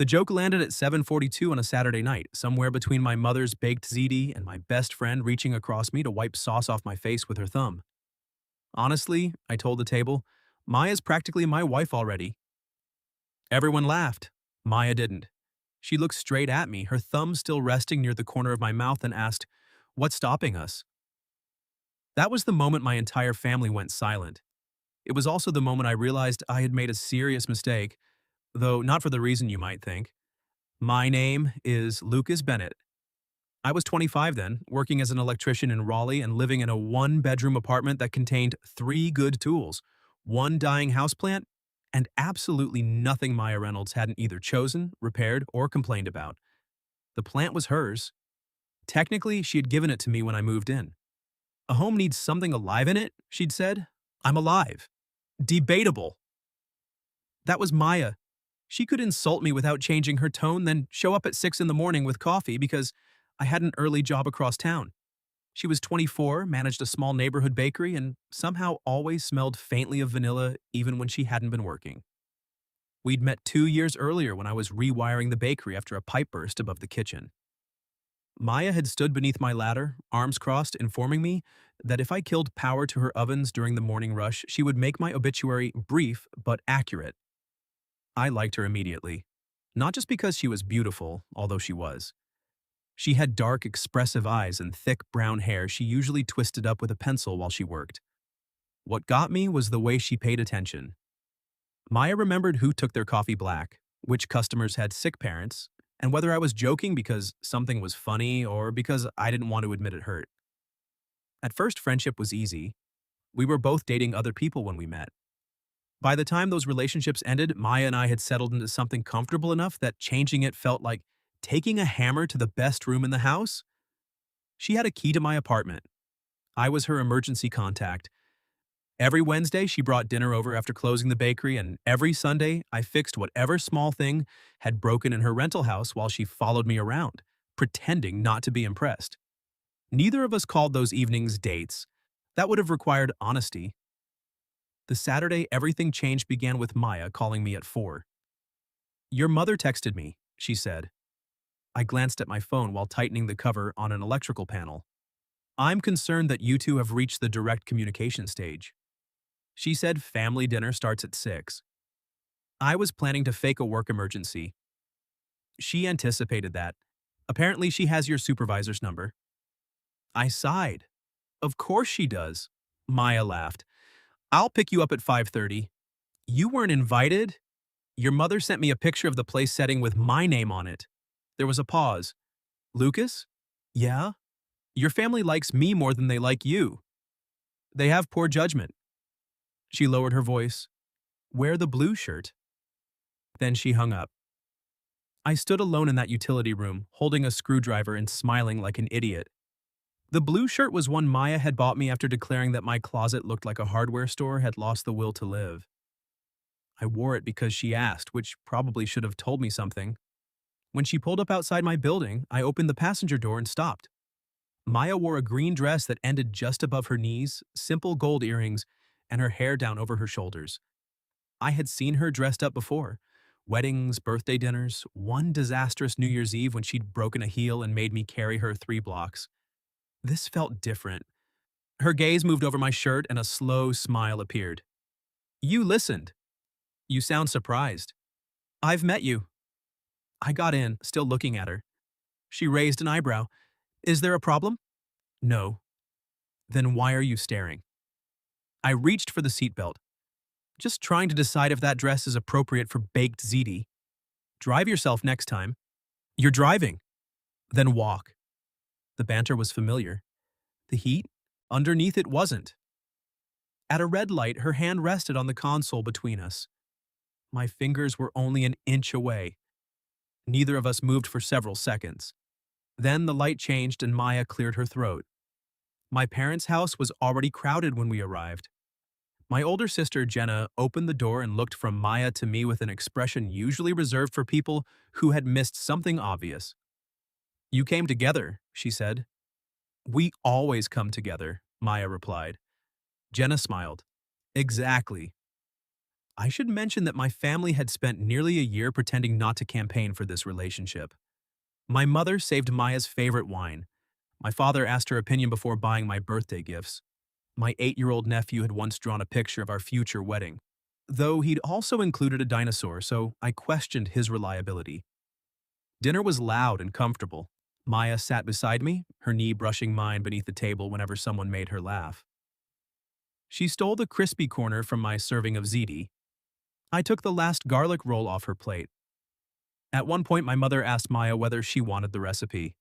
The joke landed at 7:42 on a Saturday night, somewhere between my mother's baked ziti and my best friend reaching across me to wipe sauce off my face with her thumb. Honestly, I told the table, Maya's practically my wife already. Everyone laughed. Maya didn't. She looked straight at me, her thumb still resting near the corner of my mouth, and asked, "What's stopping us?" That was the moment my entire family went silent. It was also the moment I realized I had made a serious mistake, though not for the reason you might think. My name is Lucas Bennett. I was 25 then, working as an electrician in Raleigh and living in a one-bedroom apartment that contained three good tools, one dying houseplant, and absolutely nothing Maya Reynolds hadn't either chosen, repaired, or complained about. The plant was hers. Technically, she had given it to me when I moved in. A home needs something alive in it, she'd said. I'm alive. Debatable. That was Maya. She could insult me without changing her tone, then show up at 6 in the morning with coffee because I had an early job across town. She was 24, managed a small neighborhood bakery, and somehow always smelled faintly of vanilla even when she hadn't been working. We'd met 2 years earlier when I was rewiring the bakery after a pipe burst above the kitchen. Maya had stood beneath my ladder, arms crossed, informing me that if I killed power to her ovens during the morning rush, she would make my obituary brief but accurate. I liked her immediately. Not just because she was beautiful, although she was. She had dark, expressive eyes and thick brown hair she usually twisted up with a pencil while she worked. What got me was the way she paid attention. Maya remembered who took their coffee black, which customers had sick parents, and whether I was joking because something was funny or because I didn't want to admit it hurt. At first, friendship was easy. We were both dating other people when we met. By the time those relationships ended, Maya and I had settled into something comfortable enough that changing it felt like taking a hammer to the best room in the house. She had a key to my apartment. I was her emergency contact. Every Wednesday, she brought dinner over after closing the bakery, and every Sunday, I fixed whatever small thing had broken in her rental house while she followed me around, pretending not to be impressed. Neither of us called those evenings dates. That would have required honesty. The Saturday everything changed began with Maya calling me at 4. "Your mother texted me," she said. I glanced at my phone while tightening the cover on an electrical panel. "I'm concerned that you two have reached the direct communication stage." She said family dinner starts at 6. I was planning to fake a work emergency. She anticipated that. "Apparently she has your supervisor's number." I sighed. "Of course she does." Maya laughed. "I'll pick you up at 5:30. "You weren't invited?" "Your mother sent me a picture of the place setting with my name on it." There was a pause. "Lucas?" "Yeah?" "Your family likes me more than they like you. They have poor judgment." She lowered her voice. "Wear the blue shirt." Then she hung up. I stood alone in that utility room, holding a screwdriver and smiling like an idiot. The blue shirt was one Maya had bought me after declaring that my closet looked like a hardware store had lost the will to live. I wore it because she asked, which probably should have told me something. When she pulled up outside my building, I opened the passenger door and stopped. Maya wore a green dress that ended just above her knees, simple gold earrings, and her hair down over her shoulders. I had seen her dressed up before. Weddings, birthday dinners, one disastrous New Year's Eve when she'd broken a heel and made me carry her 3 blocks. This felt different. Her gaze moved over my shirt and a slow smile appeared. "You listened. You sound surprised." "I've met you." I got in, still looking at her. She raised an eyebrow. "Is there a problem?" "No." "Then why are you staring?" I reached for the seatbelt. "Just trying to decide if that dress is appropriate for baked ziti." "Drive yourself next time." "You're driving." "Then walk." The banter was familiar. The heat? Underneath it wasn't. At a red light, her hand rested on the console between us. My fingers were only an inch away. Neither of us moved for several seconds. Then the light changed and Maya cleared her throat. My parents' house was already crowded when we arrived. My older sister, Jenna, opened the door and looked from Maya to me with an expression usually reserved for people who had missed something obvious. "You came together," she said. "We always come together," Maya replied. Jenna smiled. "Exactly." I should mention that my family had spent nearly a year pretending not to campaign for this relationship. My mother saved Maya's favorite wine. My father asked her opinion before buying my birthday gifts. My 8-year-old nephew had once drawn a picture of our future wedding, though he'd also included a dinosaur, so I questioned his reliability. Dinner was loud and comfortable. Maya sat beside me, her knee brushing mine beneath the table whenever someone made her laugh. She stole the crispy corner from my serving of ziti. I took the last garlic roll off her plate. At one point, my mother asked Maya whether she wanted the recipe.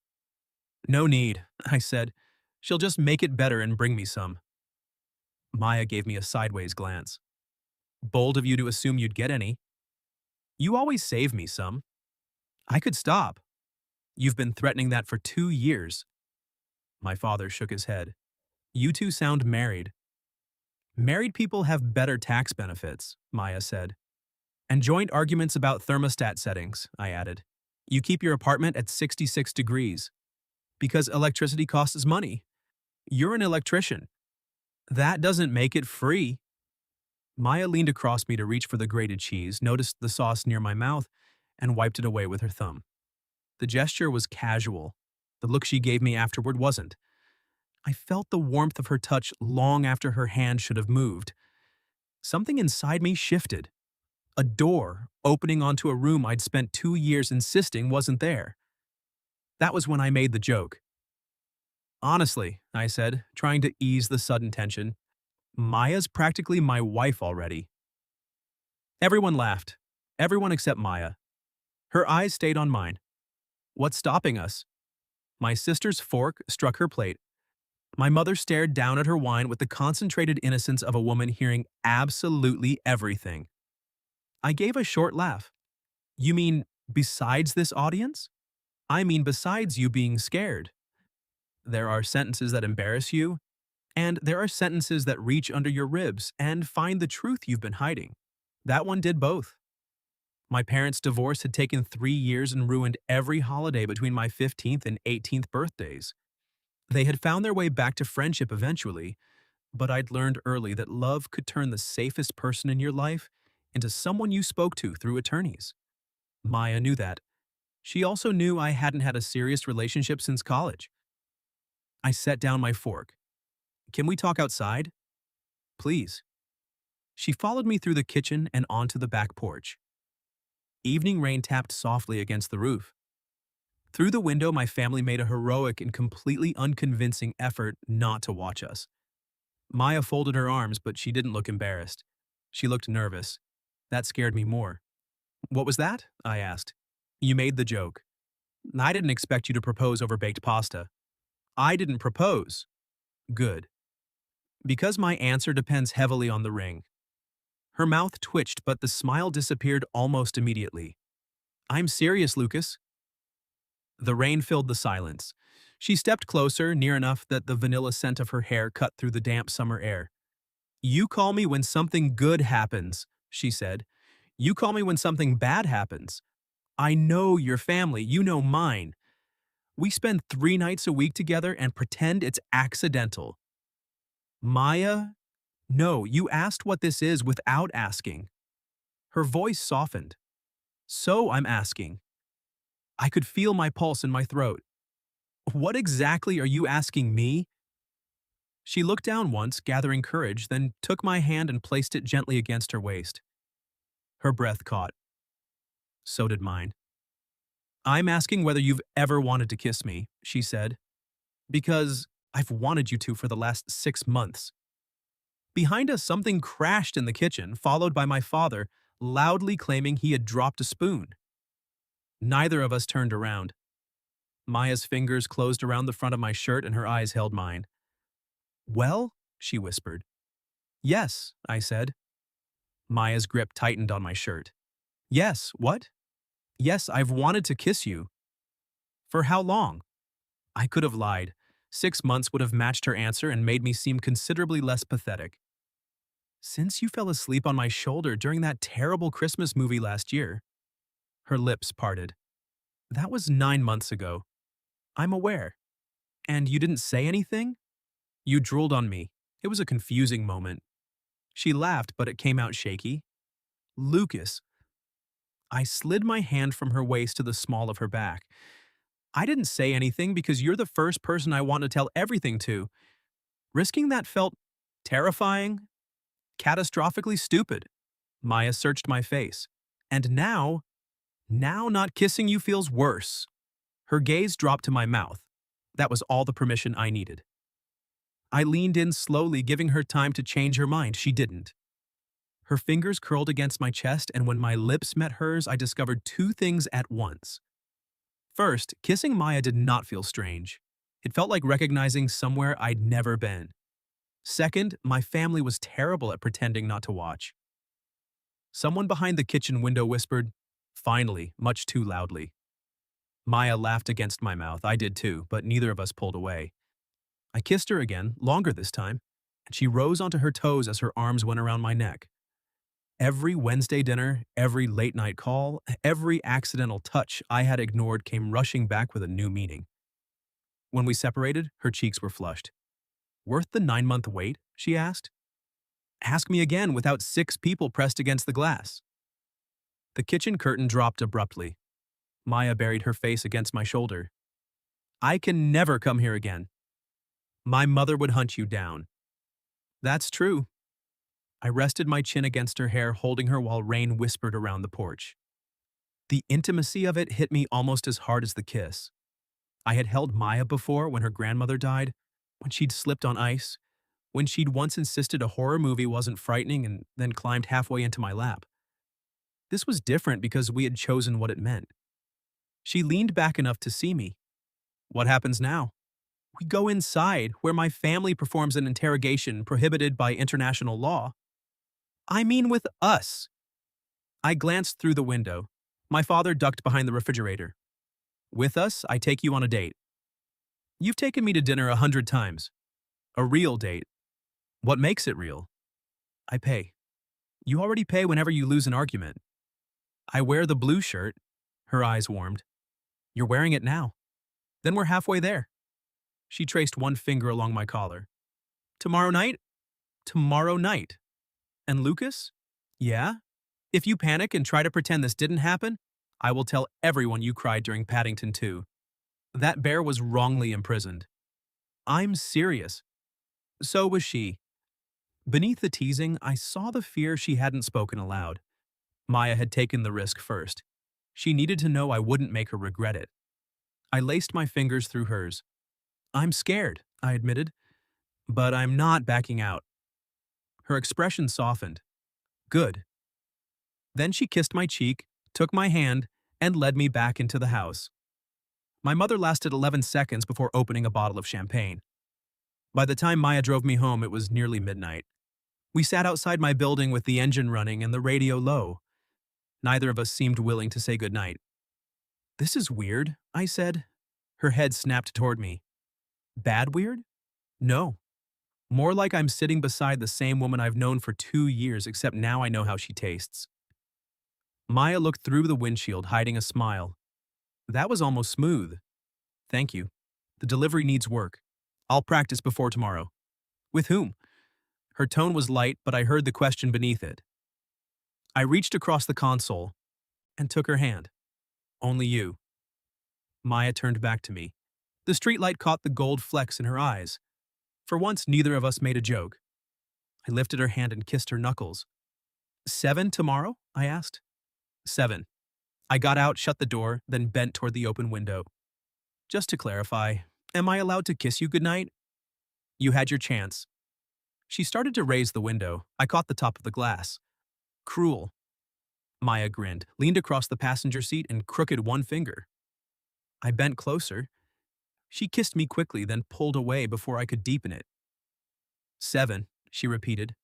No need, I said. She'll just make it better and bring me some. Maya gave me a sideways glance. Bold of you to assume you'd get any. You always save me some. I could stop. You've been threatening that for 2 years. My father shook his head. You two sound married. Married people have better tax benefits, Maya said. And joint arguments about thermostat settings, I added. You keep your apartment at 66 degrees. Because electricity costs money. You're an electrician. That doesn't make it free. Maya leaned across me to reach for the grated cheese, noticed the sauce near my mouth, and wiped it away with her thumb. The gesture was casual. The look she gave me afterward wasn't. I felt the warmth of her touch long after her hand should have moved. Something inside me shifted. A door opening onto a room I'd spent 2 years insisting wasn't there. That was when I made the joke. Honestly, I said, trying to ease the sudden tension, Maya's practically my wife already. Everyone laughed. Everyone except Maya. Her eyes stayed on mine. What's stopping us? My sister's fork struck her plate. My mother stared down at her wine with the concentrated innocence of a woman hearing absolutely everything. I gave a short laugh. You mean besides this audience? I mean besides you being scared. There are sentences that embarrass you, and there are sentences that reach under your ribs and find the truth you've been hiding. That one did both. My parents' divorce had taken 3 years and ruined every holiday between my 15th and 18th birthdays. They had found their way back to friendship eventually, but I'd learned early that love could turn the safest person in your life into someone you spoke to through attorneys. Maya knew that. She also knew I hadn't had a serious relationship since college. I set down my fork. Can we talk outside? Please. She followed me through the kitchen and onto the back porch. Evening rain tapped softly against the roof. Through the window, my family made a heroic and completely unconvincing effort not to watch us. Maya folded her arms, but she didn't look embarrassed. She looked nervous. That scared me more. What was that? I asked. You made the joke. I didn't expect you to propose over baked pasta. I didn't propose. Good. Because my answer depends heavily on the ring. Her mouth twitched, but the smile disappeared almost immediately. I'm serious, Lucas. The rain filled the silence. She stepped closer, near enough that the vanilla scent of her hair cut through the damp summer air. You call me when something good happens, she said. You call me when something bad happens. I know your family, you know mine. We spend 3 nights a week together and pretend it's accidental. Maya? No, you asked what this is without asking. Her voice softened. So I'm asking. I could feel my pulse in my throat. What exactly are you asking me? She looked down once, gathering courage, then took my hand and placed it gently against her waist. Her breath caught. So did mine. I'm asking whether you've ever wanted to kiss me, she said. Because I've wanted you to for the last 6 months. Behind us, something crashed in the kitchen, followed by my father, loudly claiming he had dropped a spoon. Neither of us turned around. Maya's fingers closed around the front of my shirt and her eyes held mine. Well, she whispered. Yes, I said. Maya's grip tightened on my shirt. Yes, what? Yes, I've wanted to kiss you. For how long? I could have lied. 6 months would have matched her answer and made me seem considerably less pathetic. Since you fell asleep on my shoulder during that terrible Christmas movie last year. Her lips parted. That was 9 months ago. I'm aware. And you didn't say anything? You drooled on me. It was a confusing moment. She laughed, but it came out shaky. Lucas. I slid my hand from her waist to the small of her back. I didn't say anything because you're the first person I want to tell everything to. Risking that felt terrifying, catastrophically stupid. Maya searched my face. And now not kissing you feels worse. Her gaze dropped to my mouth. That was all the permission I needed. I leaned in slowly, giving her time to change her mind. She didn't. Her fingers curled against my chest, and when my lips met hers, I discovered two things at once. First, kissing Maya did not feel strange. It felt like recognizing somewhere I'd never been. Second, my family was terrible at pretending not to watch. Someone behind the kitchen window whispered, "Finally," much too loudly. Maya laughed against my mouth. I did too, but neither of us pulled away. I kissed her again, longer this time, and she rose onto her toes as her arms went around my neck. Every Wednesday dinner, every late-night call, every accidental touch I had ignored came rushing back with a new meaning. When we separated, her cheeks were flushed. "Worth the 9-month wait?" she asked. "Ask me again," without 6 people pressed against the glass. The kitchen curtain dropped abruptly. Maya buried her face against my shoulder. "I can never come here again. My mother would hunt you down." "That's true." I rested my chin against her hair, holding her while rain whispered around the porch. The intimacy of it hit me almost as hard as the kiss. I had held Maya before when her grandmother died, when she'd slipped on ice, when she'd once insisted a horror movie wasn't frightening and then climbed halfway into my lap. This was different because we had chosen what it meant. She leaned back enough to see me. "What happens now?" "We go inside, where my family performs an interrogation prohibited by international law." "I mean with us." I glanced through the window. My father ducked behind the refrigerator. "With us, I take you on a date." "You've taken me to dinner 100 times. A real date. What makes it real?" "I pay." "You already pay whenever you lose an argument." "I wear the blue shirt." Her eyes warmed. "You're wearing it now." "Then we're halfway there." She traced one finger along my collar. "Tomorrow night?" "Tomorrow night." "And Lucas?" "Yeah? If you panic and try to pretend this didn't happen, I will tell everyone you cried during Paddington 2. That bear was wrongly imprisoned." "I'm serious." So was she. Beneath the teasing, I saw the fear she hadn't spoken aloud. Maya had taken the risk first. She needed to know I wouldn't make her regret it. I laced my fingers through hers. "I'm scared," I admitted, "but I'm not backing out." Her expression softened. "Good." Then she kissed my cheek, took my hand, and led me back into the house. My mother lasted 11 seconds before opening a bottle of champagne. By the time Maya drove me home, it was nearly midnight. We sat outside my building with the engine running and the radio low. Neither of us seemed willing to say goodnight. "This is weird," I said. Her head snapped toward me. "Bad weird?" "No. More like I'm sitting beside the same woman I've known for 2 years, except now I know how she tastes." Maya looked through the windshield, hiding a smile. "That was almost smooth." "Thank you. The delivery needs work. I'll practice before tomorrow." "With whom?" Her tone was light, but I heard the question beneath it. I reached across the console and took her hand. "Only you." Maya turned back to me. The streetlight caught the gold flecks in her eyes. For once, neither of us made a joke. I lifted her hand and kissed her knuckles. "7 tomorrow?" I asked. "7." I got out, shut the door, then bent toward the open window. "Just to clarify, am I allowed to kiss you goodnight?" "You had your chance." She started to raise the window. I caught the top of the glass. "Cruel." Maya grinned, leaned across the passenger seat, and crooked one finger. I bent closer. She kissed me quickly, then pulled away before I could deepen it. "7," she repeated.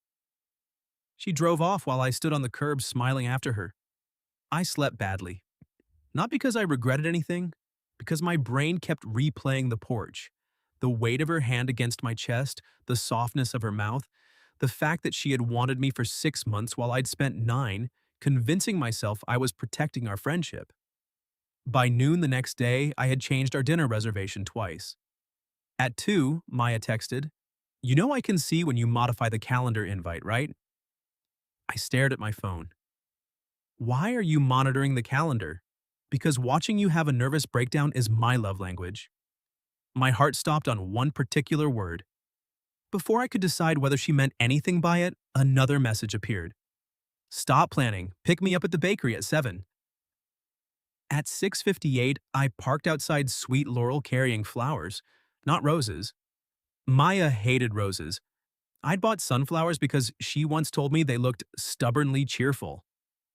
She drove off while I stood on the curb smiling after her. I slept badly. Not because I regretted anything, because my brain kept replaying the porch. The weight of her hand against my chest, the softness of her mouth, the fact that she had wanted me for 6 months while I'd spent 9, convincing myself I was protecting our friendship. By noon the next day, I had changed our dinner reservation twice. At 2, Maya texted, "You know I can see when you modify the calendar invite, right?" I stared at my phone. Why are you monitoring the calendar? Because watching you have a nervous breakdown is my love language. My heart stopped on one particular word. Before I could decide whether she meant anything by it, another message appeared. Stop planning. Pick me up at the bakery at 7. At 6:58, I parked outside Sweet Laurel carrying flowers, not roses. Maya hated roses. I'd bought sunflowers because she once told me they looked stubbornly cheerful.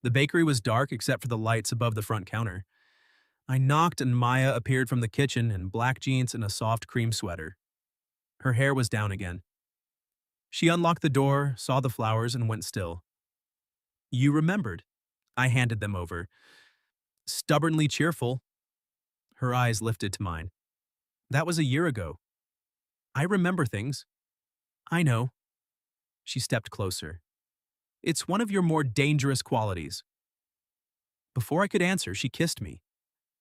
The bakery was dark except for the lights above the front counter. I knocked and Maya appeared from the kitchen in black jeans and a soft cream sweater. Her hair was down again. She unlocked the door, saw the flowers, and went still. You remembered. I handed them over. Stubbornly cheerful. Her eyes lifted to mine. That was a year ago. I remember things. I know. She stepped closer. It's one of your more dangerous qualities. Before I could answer, she kissed me.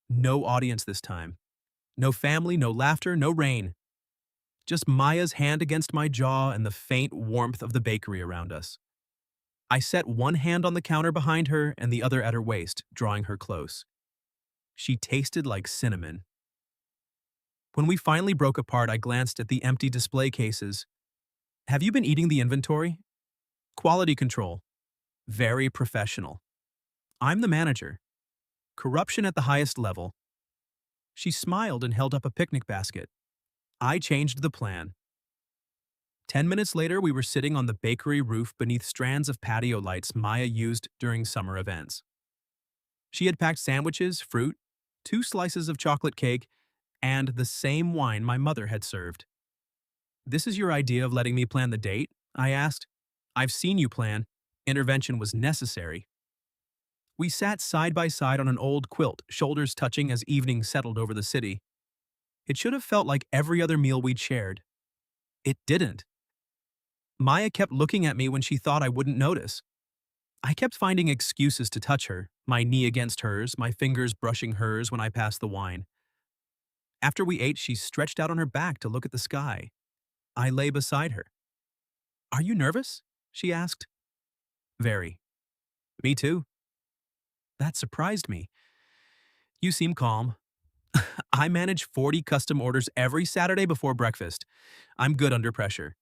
No audience this time. No family, no laughter, no rain. Just Maya's hand against my jaw and the faint warmth of the bakery around us. I set one hand on the counter behind her and the other at her waist, drawing her close. She tasted like cinnamon. When we finally broke apart, I glanced at the empty display cases. Have you been eating the inventory? Quality control. Very professional. I'm the manager. Corruption at the highest level. She smiled and held up a picnic basket. I changed the plan. 10 minutes later, we were sitting on the bakery roof beneath strands of patio lights Maya used during summer events. She had packed sandwiches, fruit, 2 slices of chocolate cake, and the same wine my mother had served. This is your idea of letting me plan the date? I asked. I've seen you plan. Intervention was necessary. We sat side by side on an old quilt, shoulders touching as evening settled over the city. It should have felt like every other meal we'd shared. It didn't. Maya kept looking at me when she thought I wouldn't notice. I kept finding excuses to touch her, my knee against hers, my fingers brushing hers when I passed the wine. After we ate, she stretched out on her back to look at the sky. I lay beside her. Are you nervous? She asked. Very. Me too. That surprised me. You seem calm. I manage 40 custom orders every Saturday before breakfast. I'm good under pressure.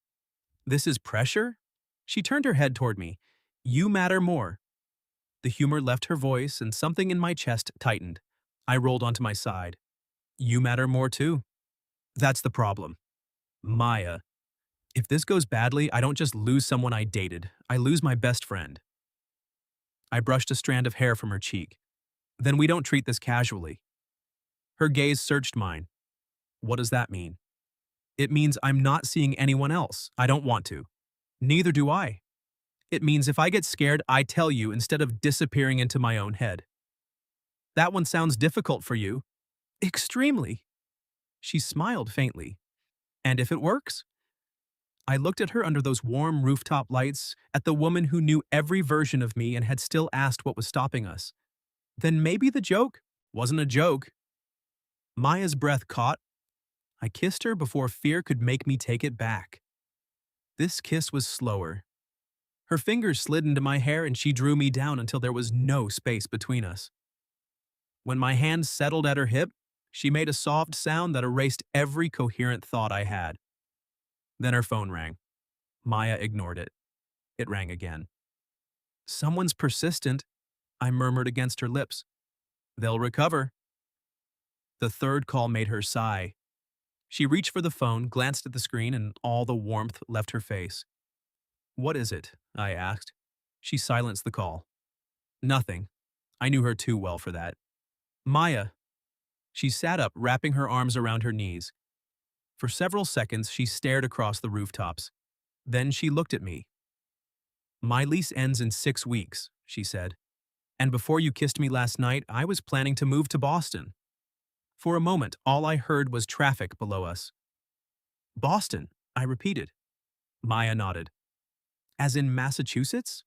This is pressure? She turned her head toward me. You matter more. The humor left her voice and something in my chest tightened. I rolled onto my side. You matter more too. That's the problem. Maya. If this goes badly, I don't just lose someone I dated. I lose my best friend. I brushed a strand of hair from her cheek. Then we don't treat this casually. Her gaze searched mine. What does that mean? It means I'm not seeing anyone else. I don't want to. Neither do I. It means if I get scared, I tell you instead of disappearing into my own head. That one sounds difficult for you. Extremely. She smiled faintly. And if it works? I looked at her under those warm rooftop lights, at the woman who knew every version of me and had still asked what was stopping us. Then maybe the joke wasn't a joke. Maya's breath caught. I kissed her before fear could make me take it back. This kiss was slower. Her fingers slid into my hair and she drew me down until there was no space between us. When my hand settled at her hip, she made a soft sound that erased every coherent thought I had. Then her phone rang. Maya ignored it. It rang again. Someone's persistent, I murmured against her lips. They'll recover. The third call made her sigh. She reached for the phone, glanced at the screen, and all the warmth left her face. What is it? I asked. She silenced the call. Nothing. I knew her too well for that. Maya. She sat up, wrapping her arms around her knees. For several seconds, she stared across the rooftops. Then she looked at me. My lease ends in 6 weeks, she said. And before you kissed me last night, I was planning to move to Boston. For a moment, all I heard was traffic below us. Boston, I repeated. Maya nodded. As in Massachusetts?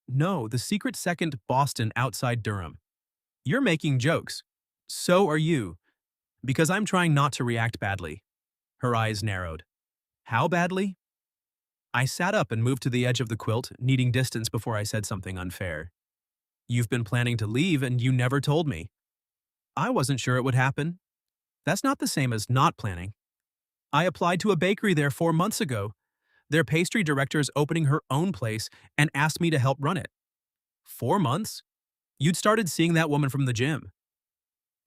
No, the secret second Boston outside Durham. You're making jokes. So are you. Because I'm trying not to react badly. Her eyes narrowed. How badly? I sat up and moved to the edge of the quilt, needing distance before I said something unfair. You've been planning to leave and you never told me. I wasn't sure it would happen. That's not the same as not planning. I applied to a bakery there 4 months ago. Their pastry director is opening her own place and asked me to help run it. 4 months? You'd started seeing that woman from the gym.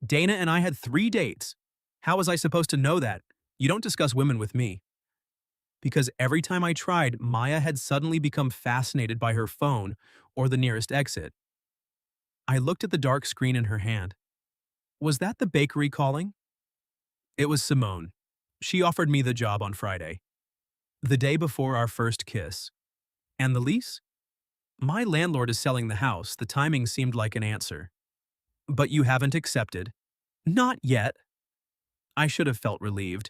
Dana and I had 3 dates. How was I supposed to know that? You don't discuss women with me. Because every time I tried, Maya had suddenly become fascinated by her phone or the nearest exit. I looked at the dark screen in her hand. Was that the bakery calling? It was Simone. She offered me the job on Friday, the day before our first kiss. And the lease? My landlord is selling the house. The timing seemed like an answer. But you haven't accepted. Not yet. I should have felt relieved.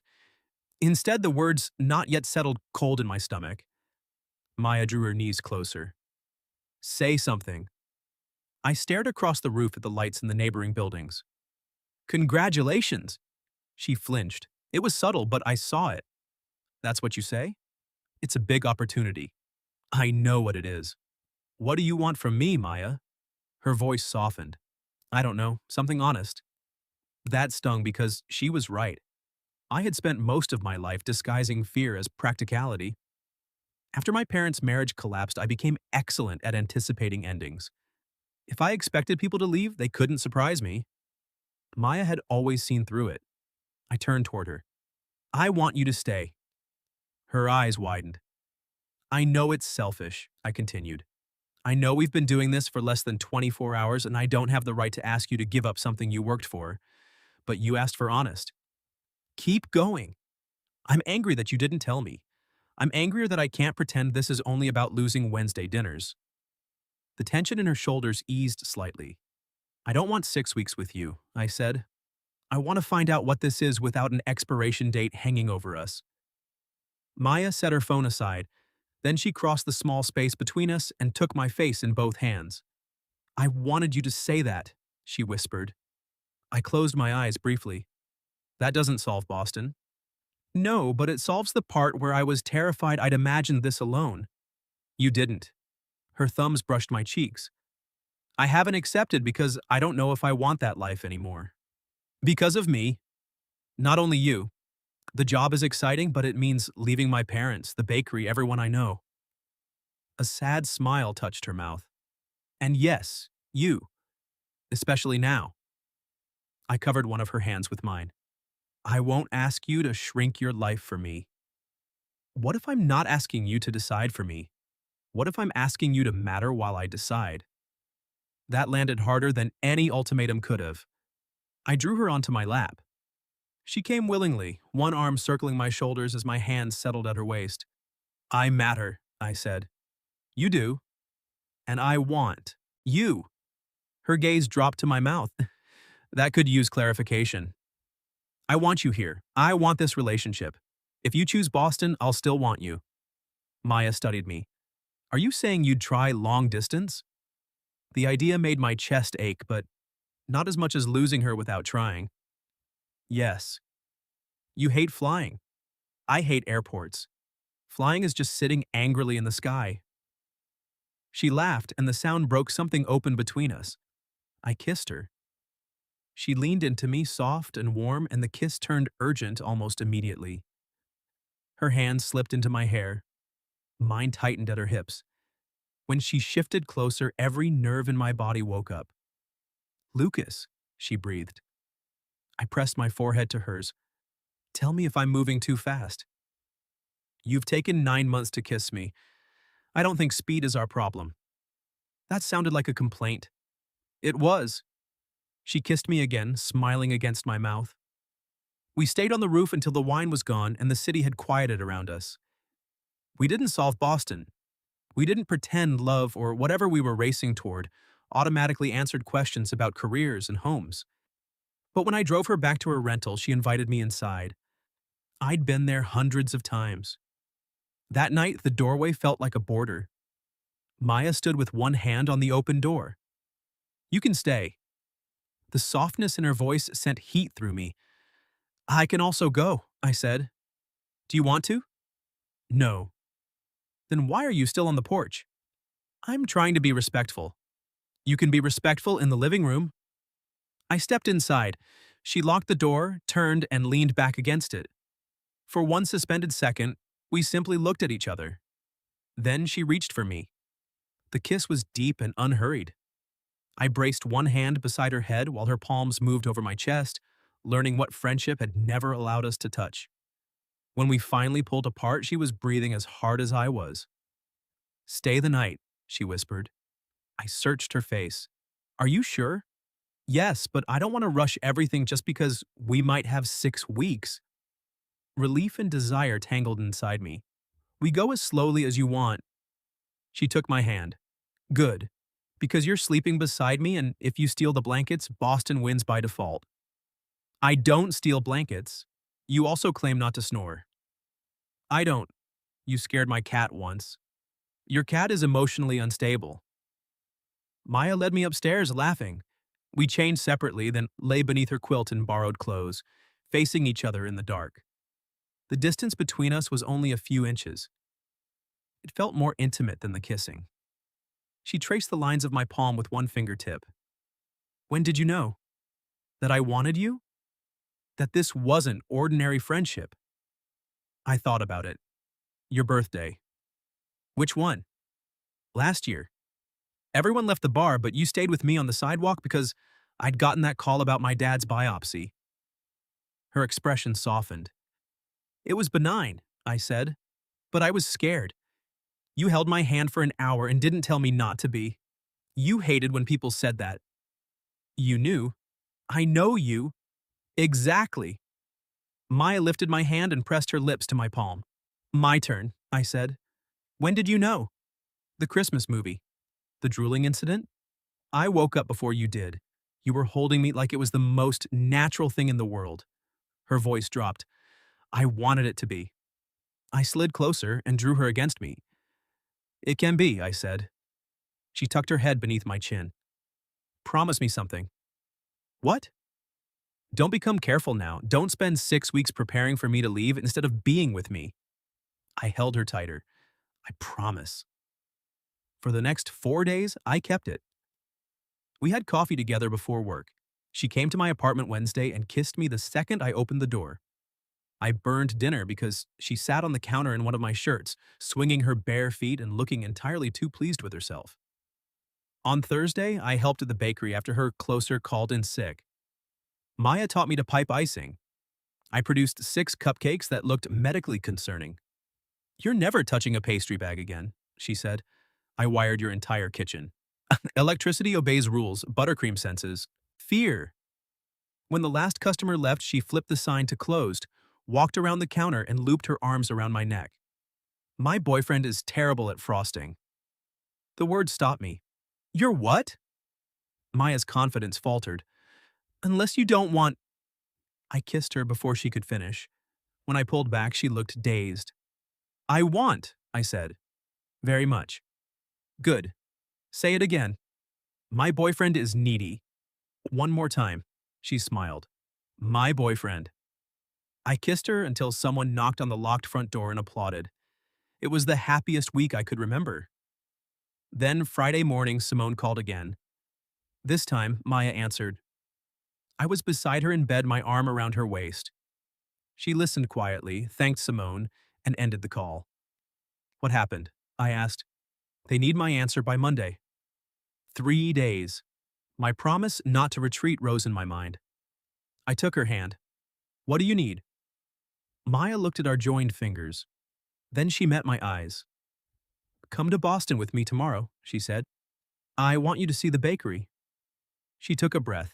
Instead, the words not yet settled cold in my stomach. Maya drew her knees closer. Say something. I stared across the roof at the lights in the neighboring buildings. Congratulations! She flinched. It was subtle, but I saw it. That's what you say? It's a big opportunity. I know what it is. What do you want from me, Maya? Her voice softened. I don't know, something honest. That stung because she was right. I had spent most of my life disguising fear as practicality. After my parents' marriage collapsed, I became excellent at anticipating endings. If I expected people to leave, they couldn't surprise me. Maya had always seen through it. I turned toward her. I want you to stay. Her eyes widened. I know it's selfish, I continued. I know we've been doing this for less than 24 hours and I don't have the right to ask you to give up something you worked for, but you asked for honest. Keep going. I'm angry that you didn't tell me. I'm angrier that I can't pretend this is only about losing Wednesday dinners. The tension in her shoulders eased slightly. I don't want 6 weeks with you, I said. I want to find out what this is without an expiration date hanging over us. Maya set her phone aside. Then she crossed the small space between us and took my face in both hands. I wanted you to say that, she whispered. I closed my eyes briefly. That doesn't solve Boston. No, but it solves the part where I was terrified I'd imagined this alone. You didn't. Her thumbs brushed my cheeks. I haven't accepted because I don't know if I want that life anymore. Because of me. Not only you. The job is exciting, but it means leaving my parents, the bakery, everyone I know. A sad smile touched her mouth. And yes, you. Especially now. I covered one of her hands with mine. I won't ask you to shrink your life for me. What if I'm not asking you to decide for me? What if I'm asking you to matter while I decide? That landed harder than any ultimatum could have. I drew her onto my lap. She came willingly, one arm circling my shoulders as my hands settled at her waist. I matter, I said. You do. And I want. You. Her gaze dropped to my mouth. That could use clarification. I want you here. I want this relationship. If you choose Boston, I'll still want you. Maya studied me. Are you saying you'd try long distance? The idea made my chest ache, but not as much as losing her without trying. Yes. You hate flying. I hate airports. Flying is just sitting angrily in the sky. She laughed, and the sound broke something open between us. I kissed her. She leaned into me, soft and warm, and the kiss turned urgent almost immediately. Her hand slipped into my hair. Mine tightened at her hips. When she shifted closer, every nerve in my body woke up. Lucas, she breathed. I pressed my forehead to hers. Tell me if I'm moving too fast. You've taken 9 months to kiss me. I don't think speed is our problem. That sounded like a complaint. It was. She kissed me again, smiling against my mouth. We stayed on the roof until the wine was gone and the city had quieted around us. We didn't solve Boston. We didn't pretend love or whatever we were racing toward automatically answered questions about careers and homes. But when I drove her back to her rental, she invited me inside. I'd been there hundreds of times. That night, the doorway felt like a border. Maya stood with one hand on the open door. You can stay. The softness in her voice sent heat through me. I can also go, I said. Do you want to? No. Then why are you still on the porch? I'm trying to be respectful. You can be respectful in the living room. I stepped inside. She locked the door, turned, and leaned back against it. For one suspended second, we simply looked at each other. Then she reached for me. The kiss was deep and unhurried. I braced one hand beside her head while her palms moved over my chest, learning what friendship had never allowed us to touch. When we finally pulled apart, she was breathing as hard as I was. "Stay the night," she whispered. I searched her face. "Are you sure?" "Yes, but I don't want to rush everything just because we might have 6 weeks." Relief and desire tangled inside me. "We go as slowly as you want." She took my hand. "Good. Because you're sleeping beside me, and if you steal the blankets, Boston wins by default." "I don't steal blankets. You also claim not to snore." "I don't. You scared my cat once." "Your cat is emotionally unstable." Maya led me upstairs, laughing. We changed separately, then lay beneath her quilt in borrowed clothes, facing each other in the dark. The distance between us was only a few inches. It felt more intimate than the kissing. She traced the lines of my palm with one fingertip. "When did you know? That I wanted you? That this wasn't ordinary friendship?" I thought about it. "Your birthday." "Which one?" "Last year. Everyone left the bar, but you stayed with me on the sidewalk because I'd gotten that call about my dad's biopsy." Her expression softened. "It was benign," I said, "but I was scared. You held my hand for an hour and didn't tell me not to be. You hated when people said that." "You knew." "I know you." "Exactly." Maya lifted my hand and pressed her lips to my palm. "My turn," I said. "When did you know?" "The Christmas movie." "The drooling incident?" "I woke up before you did. You were holding me like it was the most natural thing in the world." Her voice dropped. "I wanted it to be." I slid closer and drew her against me. "It can be," I said. She tucked her head beneath my chin. "Promise me something." "What?" "Don't become careful now. Don't spend 6 weeks preparing for me to leave instead of being with me." I held her tighter. "I promise." For the next 4 days, I kept it. We had coffee together before work. She came to my apartment Wednesday and kissed me the second I opened the door. I burned dinner because she sat on the counter in one of my shirts, swinging her bare feet and looking entirely too pleased with herself. On Thursday, I helped at the bakery after her closer called in sick. Maya taught me to pipe icing. I produced 6 cupcakes that looked medically concerning. "You're never touching a pastry bag again," she said. "I wired your entire kitchen." Electricity obeys rules, buttercream senses. Fear. When the last customer left, she flipped the sign to closed, walked around the counter, and looped her arms around my neck. "My boyfriend is terrible at frosting." The word stopped me. "You're what?" Maya's confidence faltered. "Unless you don't want—" I kissed her before she could finish. When I pulled back, she looked dazed. "I want," I said. "Very much." "Good. Say it again." "My boyfriend is needy." "One more time." She smiled. "My boyfriend." I kissed her until someone knocked on the locked front door and applauded. It was the happiest week I could remember. Then Friday morning, Simone called again. This time, Maya answered. I was beside her in bed, my arm around her waist. She listened quietly, thanked Simone, and ended the call. "What happened?" I asked. "They need my answer by Monday." 3 days. My promise not to retreat rose in my mind. I took her hand. "What do you need?" Maya looked at our joined fingers. Then she met my eyes. "Come to Boston with me tomorrow," she said. "I want you to see the bakery." She took a breath.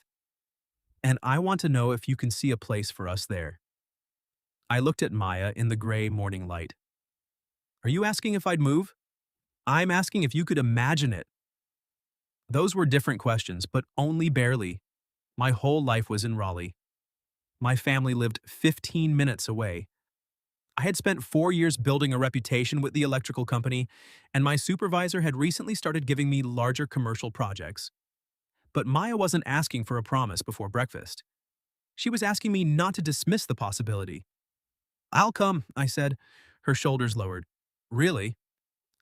"And I want to know if you can see a place for us there." I looked at Maya in the gray morning light. "Are you asking if I'd move?" "I'm asking if you could imagine it." Those were different questions, but only barely. My whole life was in Raleigh. My family lived 15 minutes away. I had spent 4 years building a reputation with the electrical company, and my supervisor had recently started giving me larger commercial projects. But Maya wasn't asking for a promise before breakfast. She was asking me not to dismiss the possibility. "I'll come," I said. Her shoulders lowered. "Really?"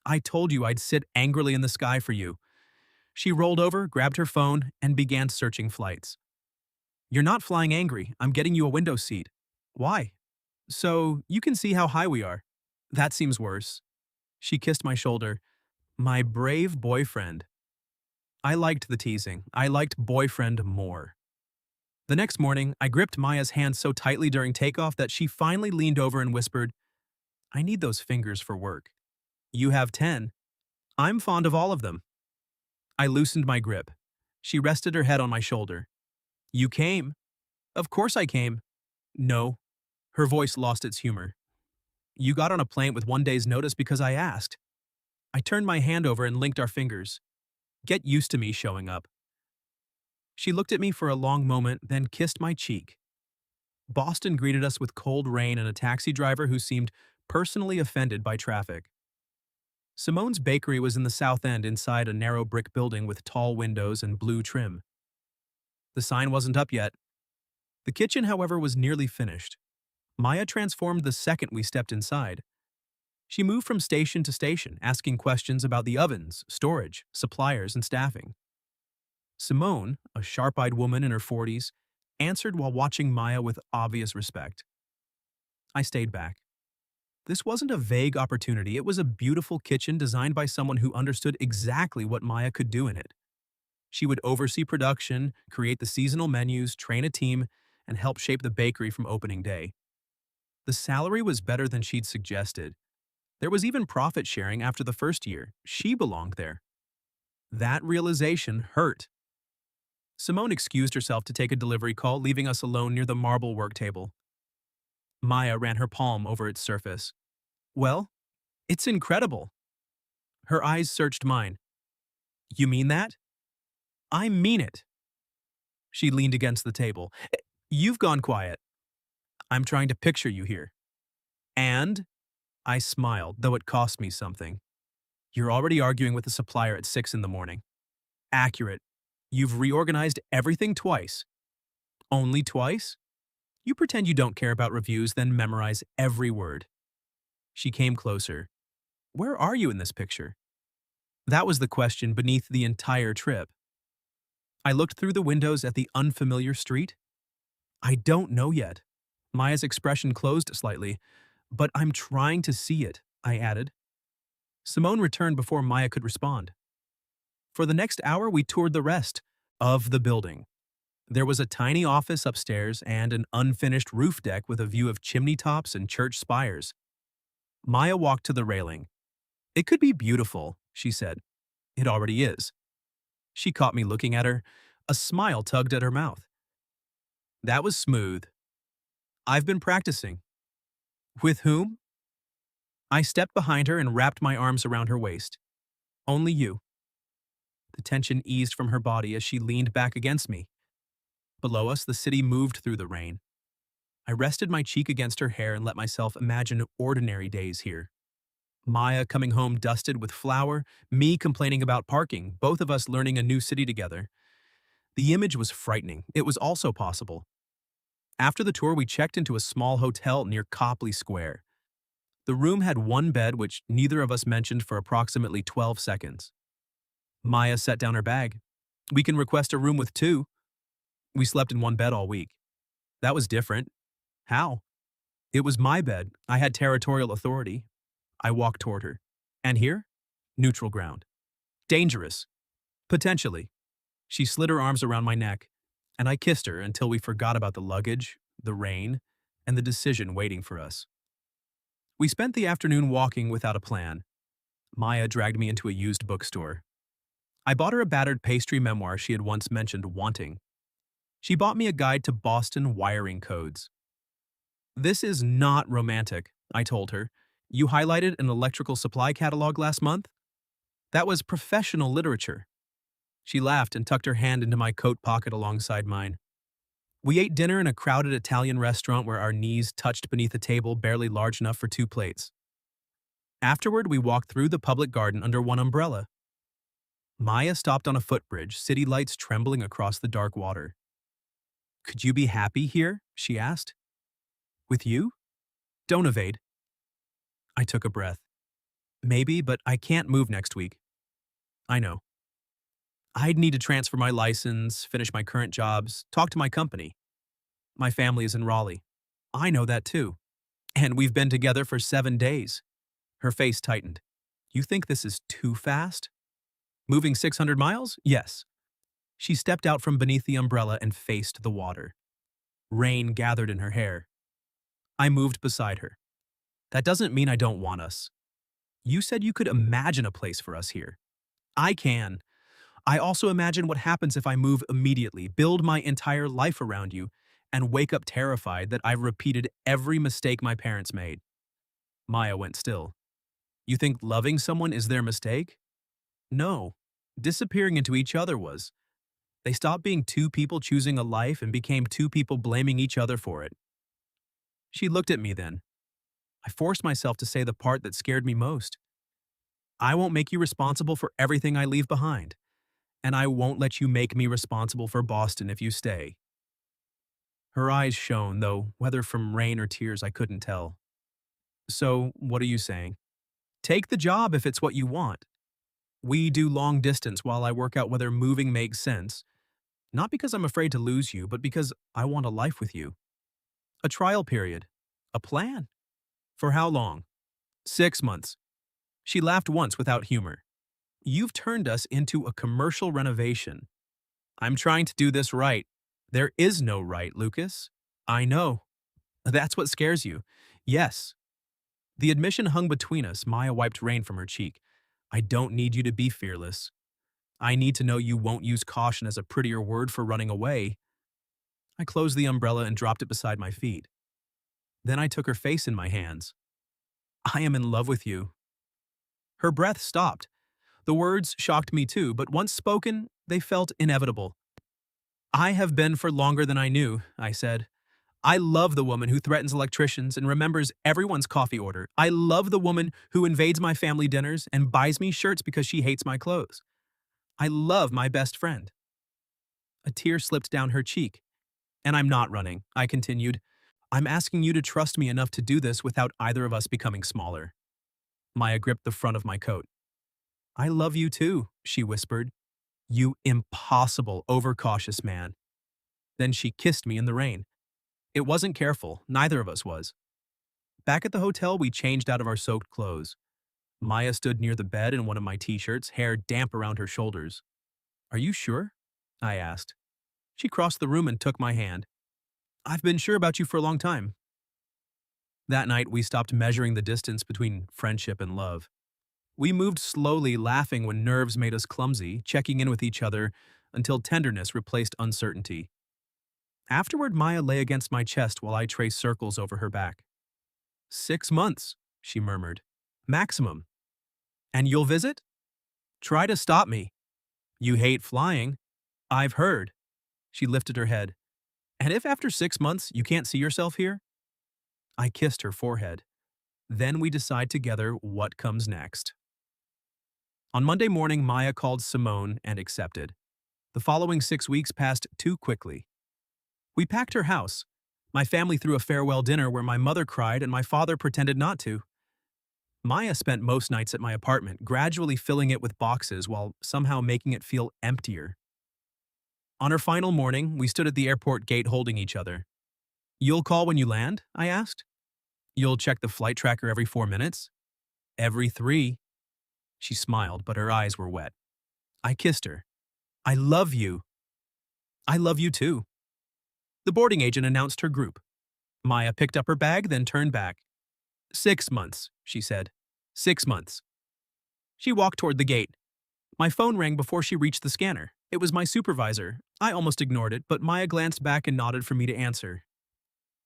"I told you I'd sit angrily in the sky for you." She rolled over, grabbed her phone, and began searching flights. You're not flying angry. I'm getting you a window seat. Why? So you can see how high we are. That seems worse. She kissed my shoulder. My brave boyfriend. I liked the teasing. I liked boyfriend more. The next morning, I gripped Maya's hand so tightly during takeoff that she finally leaned over and whispered, I need those fingers for work. You have 10. I'm fond of all of them. I loosened my grip. She rested her head on my shoulder. You came. Of course I came. No. Her voice lost its humor. You got on a plane with 1 day's notice because I asked. I turned my hand over and linked our fingers. Get used to me showing up. She looked at me for a long moment, then kissed my cheek. Boston greeted us with cold rain and a taxi driver who seemed personally offended by traffic. Simone's bakery was in the south end inside a narrow brick building with tall windows and blue trim. The sign wasn't up yet. The kitchen, however, was nearly finished. Maya transformed the second we stepped inside. She moved from station to station, asking questions about the ovens, storage, suppliers, and staffing. Simone, a sharp-eyed woman in her 40s, answered while watching Maya with obvious respect. I stayed back. This wasn't a vague opportunity, it was a beautiful kitchen designed by someone who understood exactly what Maya could do in it. She would oversee production, create the seasonal menus, train a team, and help shape the bakery from opening day. The salary was better than she'd suggested. There was even profit sharing after the first year. She belonged there. That realization hurt. Simone excused herself to take a delivery call, leaving us alone near the marble work table. Maya ran her palm over its surface. Well, it's incredible. Her eyes searched mine. You mean that? I mean it. She leaned against the table. You've gone quiet. I'm trying to picture you here. And? I smiled, though it cost me something. You're already arguing with the supplier at 6 in the morning. Accurate. You've reorganized everything twice. Only twice? You pretend you don't care about reviews, then memorize every word. She came closer. Where are you in this picture? That was the question beneath the entire trip. I looked through the windows at the unfamiliar street. I don't know yet. Maya's expression closed slightly. But I'm trying to see it, I added. Simone returned before Maya could respond. For the next hour, we toured the rest of the building. There was a tiny office upstairs and an unfinished roof deck with a view of chimney tops and church spires. Maya walked to the railing. It could be beautiful, she said. It already is. She caught me looking at her. A smile tugged at her mouth. That was smooth. I've been practicing. With whom? I stepped behind her and wrapped my arms around her waist. Only you. The tension eased from her body as she leaned back against me. Below us, the city moved through the rain. I rested my cheek against her hair and let myself imagine ordinary days here. Maya coming home dusted with flour, me complaining about parking, both of us learning a new city together. The image was frightening. It was also possible. After the tour, we checked into a small hotel near Copley Square. The room had one bed, which neither of us mentioned for approximately 12 seconds. Maya set down her bag. We can request a room with 2. We slept in one bed all week. That was different. How? It was my bed. I had territorial authority. I walked toward her. And here? Neutral ground. Dangerous. Potentially. She slid her arms around my neck, and I kissed her until we forgot about the luggage, the rain, and the decision waiting for us. We spent the afternoon walking without a plan. Maya dragged me into a used bookstore. I bought her a battered pastry memoir she had once mentioned wanting. She bought me a guide to Boston wiring codes. This is not romantic, I told her. You highlighted an electrical supply catalog last month? That was professional literature. She laughed and tucked her hand into my coat pocket alongside mine. We ate dinner in a crowded Italian restaurant where our knees touched beneath a table barely large enough for 2 plates. Afterward, we walked through the public garden under one umbrella. Maya stopped on a footbridge, city lights trembling across the dark water. Could you be happy here? She asked. With you? Don't evade. I took a breath. Maybe, but I can't move next week. I know. I'd need to transfer my license, finish my current jobs, talk to my company. My family is in Raleigh. I know that too. And we've been together for 7 days. Her face tightened. You think this is too fast? Moving 600 miles? Yes. She stepped out from beneath the umbrella and faced the water. Rain gathered in her hair. I moved beside her. That doesn't mean I don't want us. You said you could imagine a place for us here. I can. I also imagine what happens if I move immediately, build my entire life around you, and wake up terrified that I've repeated every mistake my parents made. Maya went still. You think loving someone is their mistake? No. Disappearing into each other was. They stopped being two people choosing a life and became two people blaming each other for it. She looked at me then. I forced myself to say the part that scared me most. I won't make you responsible for everything I leave behind, and I won't let you make me responsible for Boston if you stay. Her eyes shone, though whether from rain or tears I couldn't tell. So, what are you saying? Take the job if it's what you want. We do long distance while I work out whether moving makes sense, not because I'm afraid to lose you, but because I want a life with you. A trial period. A plan. For how long? 6 months. She laughed once without humor. You've turned us into a commercial renovation. I'm trying to do this right. There is no right, Lucas. I know. That's what scares you. Yes. The admission hung between us. Maya wiped rain from her cheek. I don't need you to be fearless. I need to know you won't use caution as a prettier word for running away. I closed the umbrella and dropped it beside my feet. Then I took her face in my hands. I am in love with you. Her breath stopped. The words shocked me too, but once spoken, they felt inevitable. I have been for longer than I knew, I said. I love the woman who threatens electricians and remembers everyone's coffee order. I love the woman who invades my family dinners and buys me shirts because she hates my clothes. I love my best friend. A tear slipped down her cheek. And I'm not running, I continued. I'm asking you to trust me enough to do this without either of us becoming smaller. Maya gripped the front of my coat. I love you too, she whispered. You impossible, overcautious man. Then she kissed me in the rain. It wasn't careful, neither of us was. Back at the hotel, we changed out of our soaked clothes. Maya stood near the bed in one of my t-shirts, hair damp around her shoulders. Are you sure? I asked. She crossed the room and took my hand. I've been sure about you for a long time. That night, we stopped measuring the distance between friendship and love. We moved slowly, laughing when nerves made us clumsy, checking in with each other until tenderness replaced uncertainty. Afterward, Maya lay against my chest while I traced circles over her back. 6 months, she murmured. Maximum. And you'll visit? Try to stop me. You hate flying. I've heard. She lifted her head. And if after 6 months you can't see yourself here? I kissed her forehead. Then we decide together what comes next. On Monday morning, Maya called Simone and accepted. The following 6 weeks passed too quickly. We packed her house. My family threw a farewell dinner where my mother cried and my father pretended not to. Maya spent most nights at my apartment, gradually filling it with boxes while somehow making it feel emptier. On her final morning, we stood at the airport gate holding each other. You'll call when you land? I asked. You'll check the flight tracker every 4 minutes? Every 3. She smiled, but her eyes were wet. I kissed her. I love you. I love you too. The boarding agent announced her group. Maya picked up her bag, then turned back. 6 months, she said. 6 months. She walked toward the gate. My phone rang before she reached the scanner. It was my supervisor. I almost ignored it, but Maya glanced back and nodded for me to answer.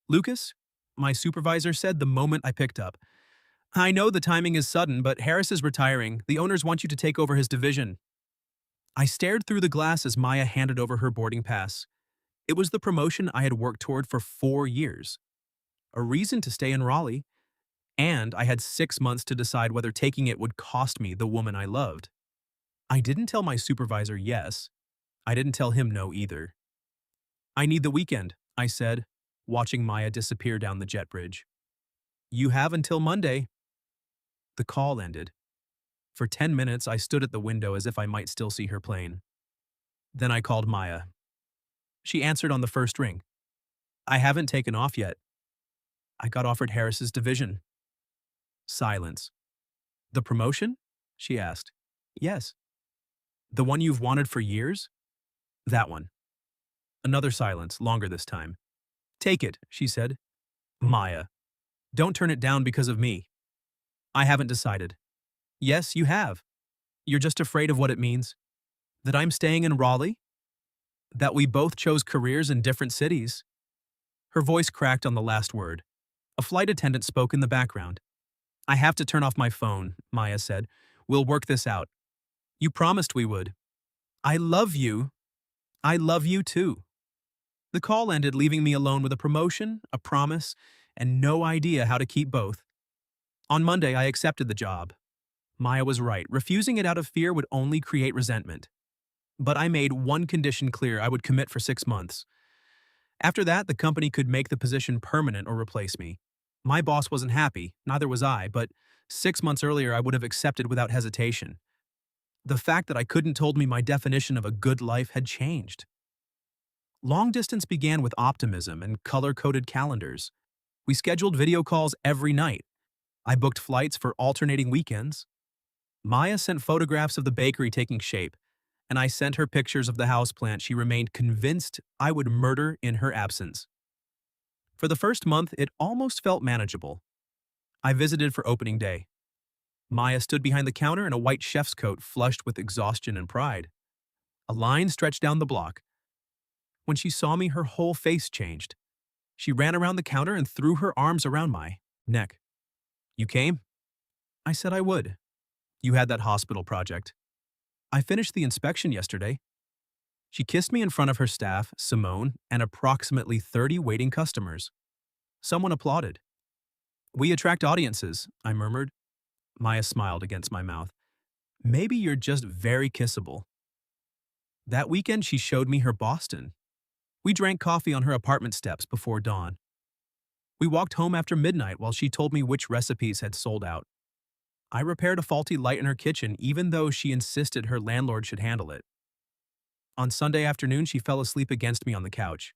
Lucas? My supervisor said the moment I picked up. I know the timing is sudden, but Harris is retiring. The owners want you to take over his division. I stared through the glass as Maya handed over her boarding pass. It was the promotion I had worked toward for 4 years. A reason to stay in Raleigh. And I had 6 months to decide whether taking it would cost me the woman I loved. I didn't tell my supervisor yes. I didn't tell him no either. I need the weekend, I said, watching Maya disappear down the jet bridge. You have until Monday. The call ended. For 10 minutes, I stood at the window as if I might still see her plane. Then I called Maya. She answered on the first ring. I haven't taken off yet. I got offered Harris's division. Silence. The promotion? She asked. Yes. The one you've wanted for years? That one. Another silence, longer this time. Take it, she said. Maya. Don't turn it down because of me. I haven't decided. Yes, you have. You're just afraid of what it means. That I'm staying in Raleigh? That we both chose careers in different cities? Her voice cracked on the last word. A flight attendant spoke in the background. I have to turn off my phone, Maya said. We'll work this out. You promised we would. I love you. I love you too. The call ended, leaving me alone with a promotion, a promise, and no idea how to keep both. On Monday, I accepted the job. Maya was right. Refusing it out of fear would only create resentment. But I made one condition clear: I would commit for 6 months. After that, the company could make the position permanent or replace me. My boss wasn't happy, neither was I, but 6 months earlier I would have accepted without hesitation. The fact that I couldn't told me my definition of a good life had changed. Long distance began with optimism and color-coded calendars. We scheduled video calls every night. I booked flights for alternating weekends. Maya sent photographs of the bakery taking shape, and I sent her pictures of the houseplant she remained convinced I would murder in her absence. For the first month, it almost felt manageable. I visited for opening day. Maya stood behind the counter in a white chef's coat flushed with exhaustion and pride. A line stretched down the block. When she saw me, her whole face changed. She ran around the counter and threw her arms around my neck. You came? I said I would. You had that hospital project. I finished the inspection yesterday. She kissed me in front of her staff, Simone, and approximately 30 waiting customers. Someone applauded. We attract audiences, I murmured. Maya smiled against my mouth. Maybe you're just very kissable. That weekend, she showed me her Boston. We drank coffee on her apartment steps before dawn. We walked home after midnight while she told me which recipes had sold out. I repaired a faulty light in her kitchen even though she insisted her landlord should handle it. On Sunday afternoon, she fell asleep against me on the couch.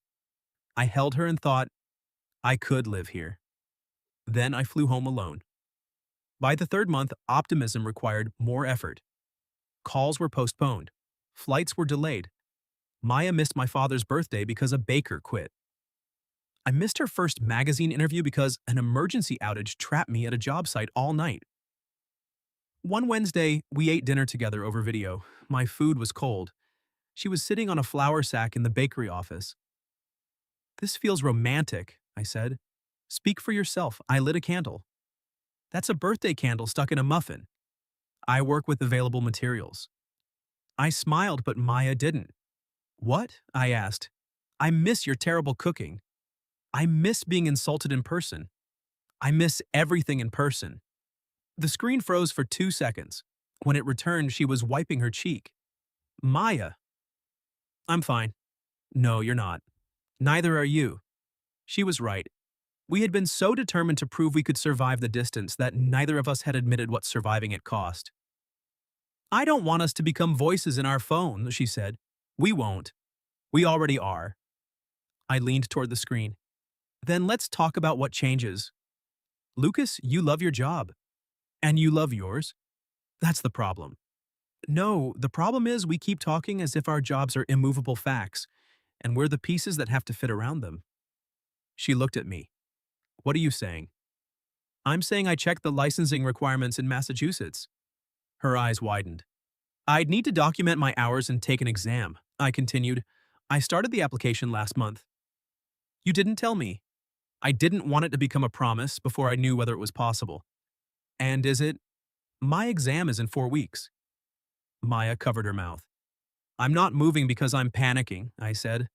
I held her and thought, I could live here. Then I flew home alone. By the third month, optimism required more effort. Calls were postponed. Flights were delayed. Maya missed my father's birthday because a baker quit. I missed her first magazine interview because an emergency outage trapped me at a job site all night. One Wednesday, we ate dinner together over video. My food was cold. She was sitting on a flour sack in the bakery office. This feels romantic, I said. Speak for yourself. I lit a candle. That's a birthday candle stuck in a muffin. I work with available materials. I smiled, but Maya didn't. What? I asked. I miss your terrible cooking. I miss being insulted in person. I miss everything in person. The screen froze for 2 seconds. When it returned, she was wiping her cheek. Maya. I'm fine. No, you're not. Neither are you. She was right. We had been so determined to prove we could survive the distance that neither of us had admitted what surviving it cost. I don't want us to become voices in our phone, she said. We won't. We already are. I leaned toward the screen. Then let's talk about what changes. Lucas, you love your job. And you love yours. That's the problem. No, the problem is we keep talking as if our jobs are immovable facts, and we're the pieces that have to fit around them. She looked at me. What are you saying? I'm saying I checked the licensing requirements in Massachusetts. Her eyes widened. I'd need to document my hours and take an exam, I continued. I started the application last month. You didn't tell me. I didn't want it to become a promise before I knew whether it was possible. And is it? My exam is in 4 weeks. Maya covered her mouth. I'm not moving because I'm panicking, I said.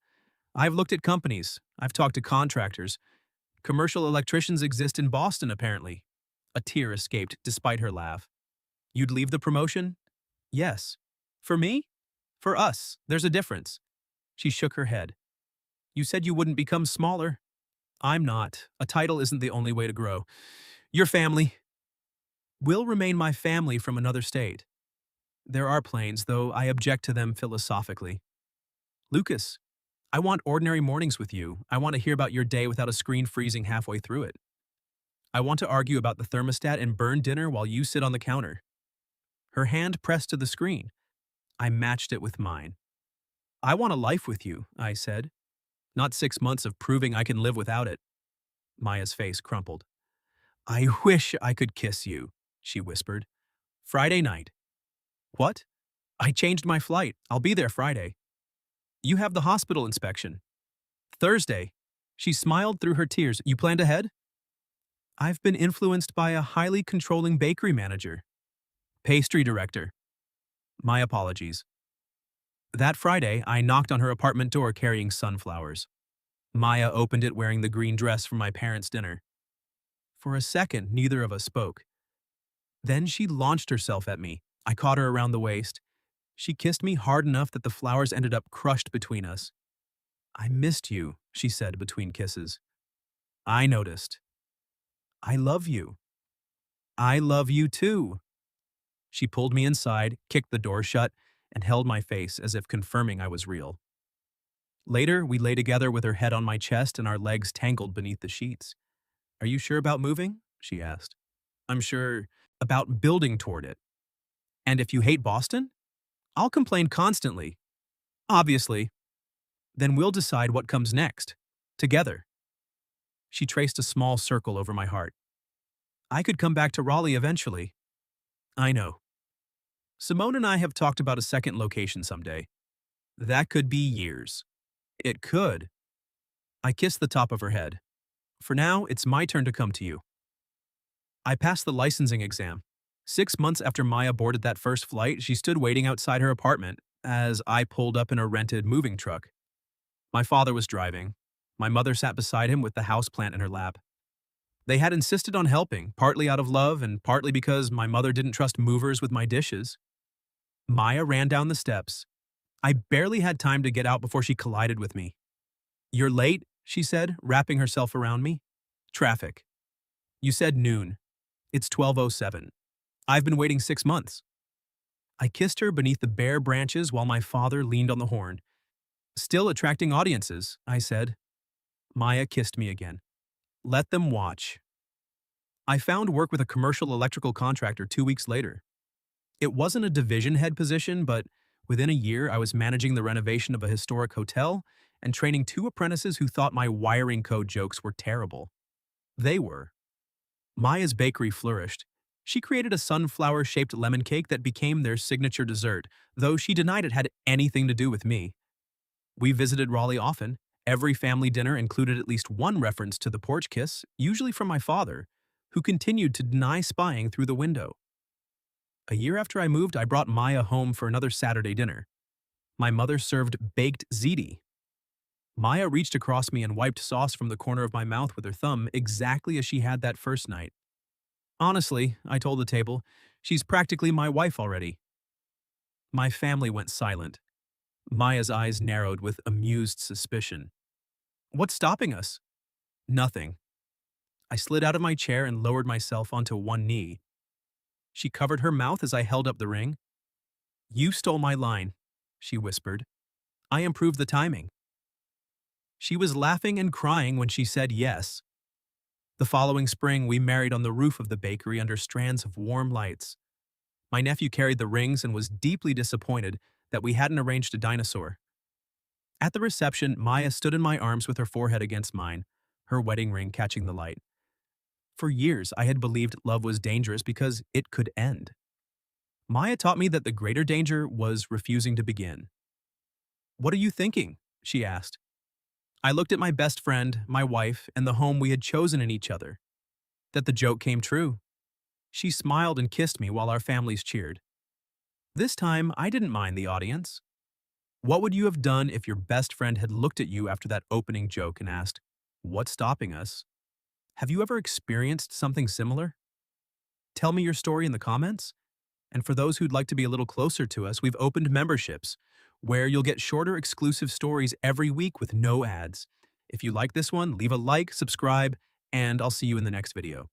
I've looked at companies. I've talked to contractors. Commercial electricians exist in Boston, apparently. A tear escaped despite her laugh. You'd leave the promotion? Yes. For me? For us. There's a difference. She shook her head. You said you wouldn't become smaller. I'm not. A title isn't the only way to grow. Your family will remain my family from another state. There are planes, though I object to them philosophically. Lucas, I want ordinary mornings with you. I want to hear about your day without a screen freezing halfway through it. I want to argue about the thermostat and burn dinner while you sit on the counter. Her hand pressed to the screen. I matched it with mine. I want a life with you, I said. Not 6 months of proving I can live without it. Maya's face crumpled. I wish I could kiss you, she whispered. Friday night. What? I changed my flight. I'll be there Friday. You have the hospital inspection. Thursday. She smiled through her tears. You planned ahead? I've been influenced by a highly controlling bakery manager. Pastry director. My apologies. That Friday, I knocked on her apartment door carrying sunflowers. Maya opened it wearing the green dress from my parents' dinner. For a second, neither of us spoke. Then she launched herself at me. I caught her around the waist. She kissed me hard enough that the flowers ended up crushed between us. I missed you, she said between kisses. I noticed. I love you. I love you too. She pulled me inside, kicked the door shut, and held my face as if confirming I was real. Later, we lay together with her head on my chest and our legs tangled beneath the sheets. Are you sure about moving? She asked. I'm sure about building toward it. And if you hate Boston? I'll complain constantly. Obviously. Then we'll decide what comes next. Together. She traced a small circle over my heart. I could come back to Raleigh eventually. I know. Simone and I have talked about a second location someday. That could be years. It could. I kissed the top of her head. For now, it's my turn to come to you. I passed the licensing exam. 6 months after Maya boarded that first flight, she stood waiting outside her apartment as I pulled up in a rented moving truck. My father was driving. My mother sat beside him with the houseplant in her lap. They had insisted on helping, partly out of love and partly because my mother didn't trust movers with my dishes. Maya ran down the steps. I barely had time to get out before she collided with me. You're late, she said, wrapping herself around me. Traffic. You said noon. It's 12:07. I've been waiting 6 months. I kissed her beneath the bare branches while my father leaned on the horn. Still attracting audiences, I said. Maya kissed me again. Let them watch. I found work with a commercial electrical contractor 2 weeks later. It wasn't a division head position, but within a year I was managing the renovation of a historic hotel and training 2 apprentices who thought my wiring code jokes were terrible. They were. Maya's bakery flourished. She created a sunflower-shaped lemon cake that became their signature dessert, though she denied it had anything to do with me. We visited Raleigh often. Every family dinner included at least one reference to the porch kiss, usually from my father, who continued to deny spying through the window. A year after I moved, I brought Maya home for another Saturday dinner. My mother served baked ziti. Maya reached across me and wiped sauce from the corner of my mouth with her thumb exactly as she had that first night. Honestly, I told the table, she's practically my wife already. My family went silent. Maya's eyes narrowed with amused suspicion. What's stopping us? Nothing. I slid out of my chair and lowered myself onto one knee. She covered her mouth as I held up the ring. You stole my line, she whispered. I improved the timing. She was laughing and crying when she said yes. The following spring, we married on the roof of the bakery under strands of warm lights. My nephew carried the rings and was deeply disappointed that we hadn't arranged a dinosaur. At the reception, Maya stood in my arms with her forehead against mine, her wedding ring catching the light. For years, I had believed love was dangerous because it could end. Maya taught me that the greater danger was refusing to begin. What are you thinking? She asked. I looked at my best friend, my wife, and the home we had chosen in each other. That the joke came true. She smiled and kissed me while our families cheered. This time, I didn't mind the audience. What would you have done if your best friend had looked at you after that opening joke and asked, "What's stopping us?" Have you ever experienced something similar? Tell me your story in the comments. And for those who'd like to be a little closer to us, we've opened memberships, where you'll get shorter exclusive stories every week with no ads. If you like this one, leave a like, subscribe, and I'll see you in the next video.